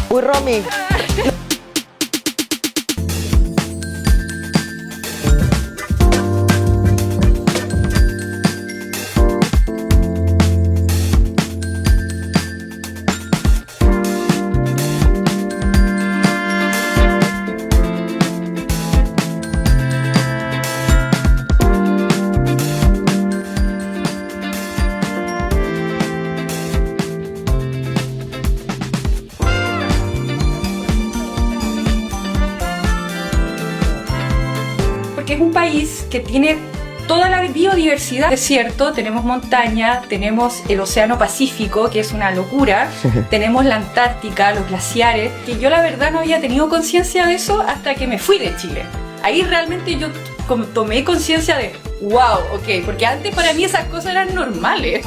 Uy, Romy. Porque es un país que tiene toda la biodiversidad. Desierto, tenemos montaña, tenemos el océano Pacífico, que es una locura, tenemos la Antártica, los glaciares, que yo la verdad no había tenido conciencia de eso hasta que me fui de Chile. Ahí realmente yo tomé conciencia de wow, ok, porque antes para mí esas cosas eran normales.